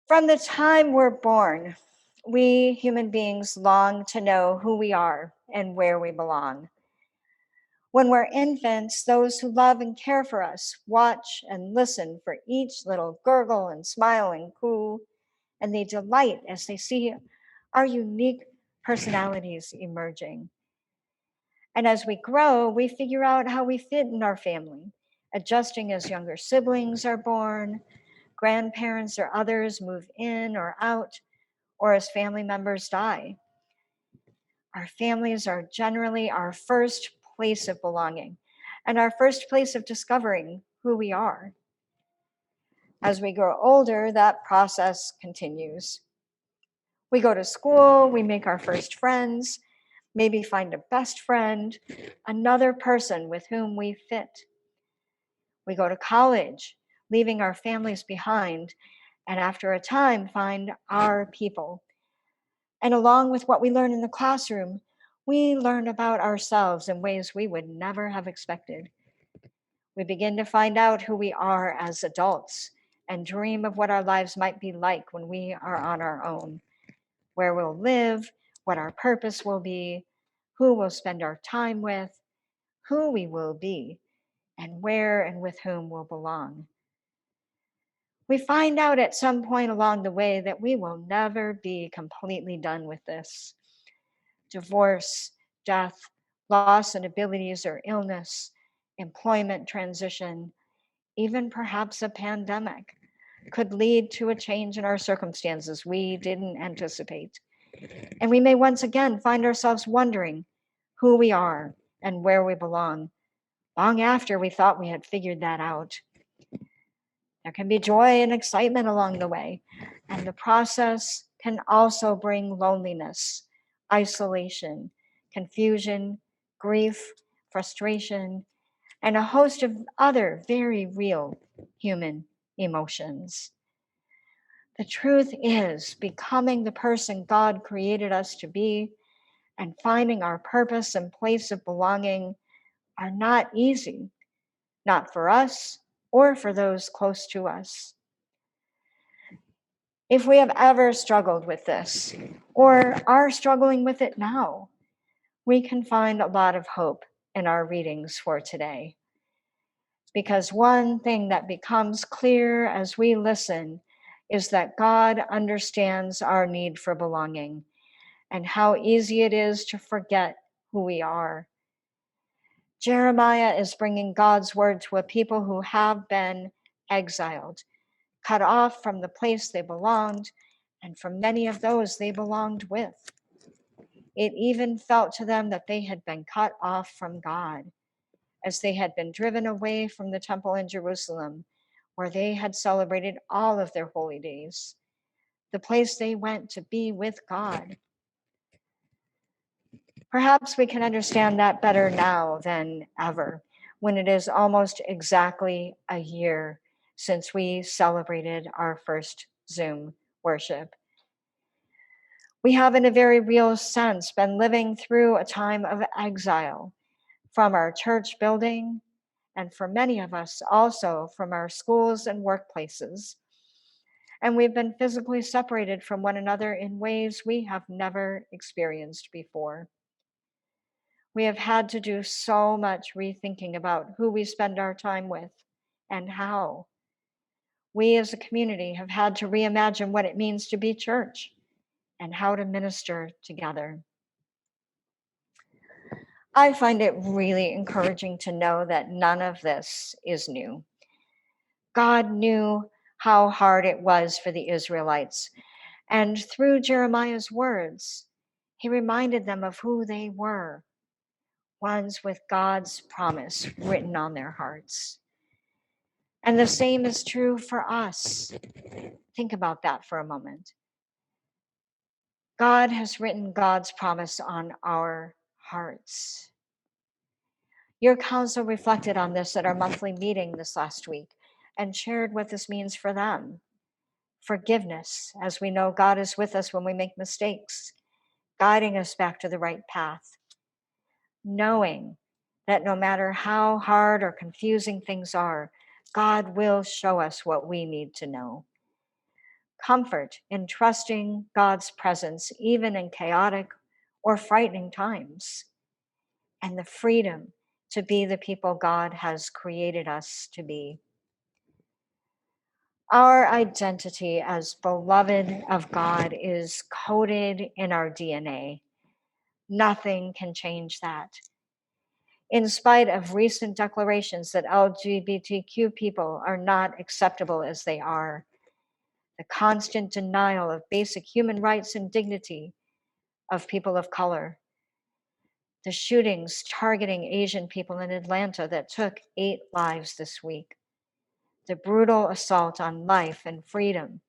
From the time we're born, we human beings long to know who we are and where we belong. When we're infants, those who love and care for us watch and listen for each little gurgle and smile and coo, and they delight as they see our unique personalities emerging. And as we grow, we figure out how we fit in our family, adjusting as younger siblings are born, grandparents or others move in or out, or as family members die. Our families are generally our first place of belonging and our first place of discovering who we are. As we grow older, that process continues. We go to school, we make our first friends, maybe find a best friend, another person with whom we fit. We go to college, leaving our families behind, and after a time, find our people. And along with what we learn in the classroom, we learn about ourselves in ways we would never have expected. We begin to find out who we are as adults and dream of what our lives might be like when we are on our own, where we'll live, what our purpose will be, who we'll spend our time with, who we will be, and where and with whom we'll belong. We find out at some point along the way that we will never be completely done with this. Divorce, death, loss in abilities or illness, employment transition, even perhaps a pandemic could lead to a change in our circumstances we didn't anticipate. And we may once again find ourselves wondering who we are and where we belong, long after we thought we had figured that out. There can be joy and excitement along the way, and the process can also bring loneliness, isolation, confusion, grief, frustration, and a host of other very real human emotions. The truth is, becoming the person God created us to be and finding our purpose and place of belonging are not easy, not for us or for those close to us. If we have ever struggled with this or are struggling with it now, we can find a lot of hope in our readings for today. Because one thing that becomes clear as we listen is that God understands our need for belonging and how easy it is to forget who we are. Jeremiah is bringing God's word to a people who have been exiled, cut off from the place they belonged, and from many of those they belonged with. It even felt to them that they had been cut off from God, as they had been driven away from the temple in Jerusalem, where they had celebrated all of their holy days, the place they went to be with God. Perhaps we can understand that better now than ever, when it is almost exactly a year since we celebrated our first Zoom worship. We have, in a very real sense, been living through a time of exile from our church building, and for many of us also from our schools and workplaces. And we've been physically separated from one another in ways we have never experienced before. We have had to do so much rethinking about who we spend our time with and how. We as a community have had to reimagine what it means to be church and how to minister together. I find it really encouraging to know that none of this is new. God knew how hard it was for the Israelites, and through Jeremiah's words, he reminded them of who they were, ones with God's promise written on their hearts. And the same is true for us. Think about that for a moment. God has written God's promise on our hearts. Your council reflected on this at our monthly meeting this last week and shared what this means for them. Forgiveness, as we know God is with us when we make mistakes, guiding us back to the right path. Knowing that no matter how hard or confusing things are, God will show us what we need to know. comfort in trusting God's presence, even in chaotic or frightening times, and the freedom to be the people God has created us to be. Our identity as beloved of God is coded in our DNA. Nothing can change that. In spite of recent declarations that LGBTQ people are not acceptable as they are, the constant denial of basic human rights and dignity of people of color, the shootings targeting Asian people in Atlanta that took 8 lives this week, the brutal assault on life and freedom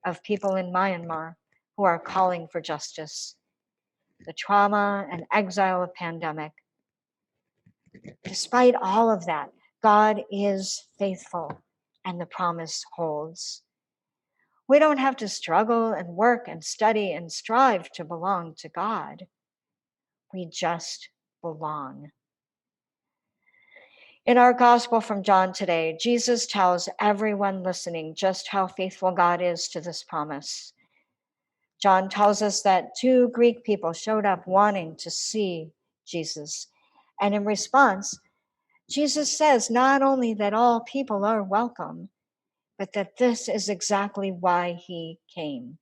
of people in Myanmar who are calling for justice, the trauma and exile of pandemic. Despite all of that, God is faithful and the promise holds. We don't have to struggle and work and study and strive to belong to God. We just belong. In our gospel from John today, Jesus tells everyone listening just how faithful God is to this promise. John tells us that 2 Greek people showed up wanting to see Jesus. And in response, Jesus says not only that all people are welcome, but that this is exactly why he came,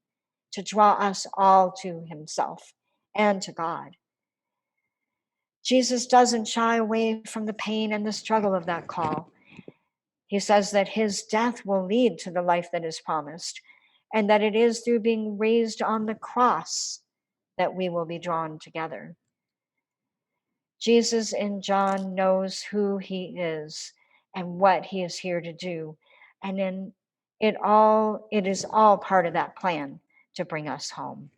to draw us all to himself and to God. Jesus doesn't shy away from the pain and the struggle of that call. He says that his death will lead to the life that is promised, and that it is through being raised on the cross that we will be drawn together. Jesus in John knows who he is and what he is here to do, and it is all part of that plan to bring us home.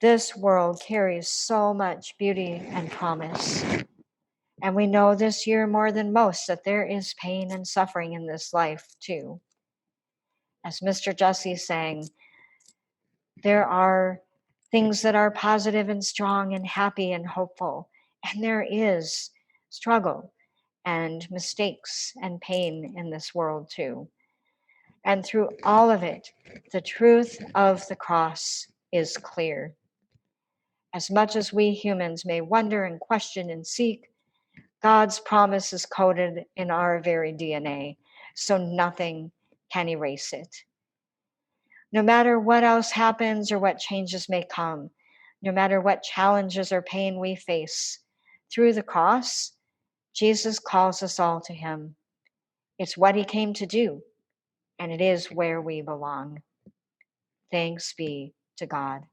This world carries so much beauty and promise. And we know this year more than most that there is pain and suffering in this life too. As Mr. Jesse sang, there are things that are positive and strong and happy and hopeful. And there is struggle and mistakes and pain in this world too. And through all of it, the truth of the cross is clear. As much as we humans may wonder and question and seek, God's promise is coded in our very DNA, so nothing can erase it. No matter what else happens or what changes may come, no matter what challenges or pain we face, through the cross, Jesus calls us all to him. It's what he came to do, and it is where we belong. Thanks be to God.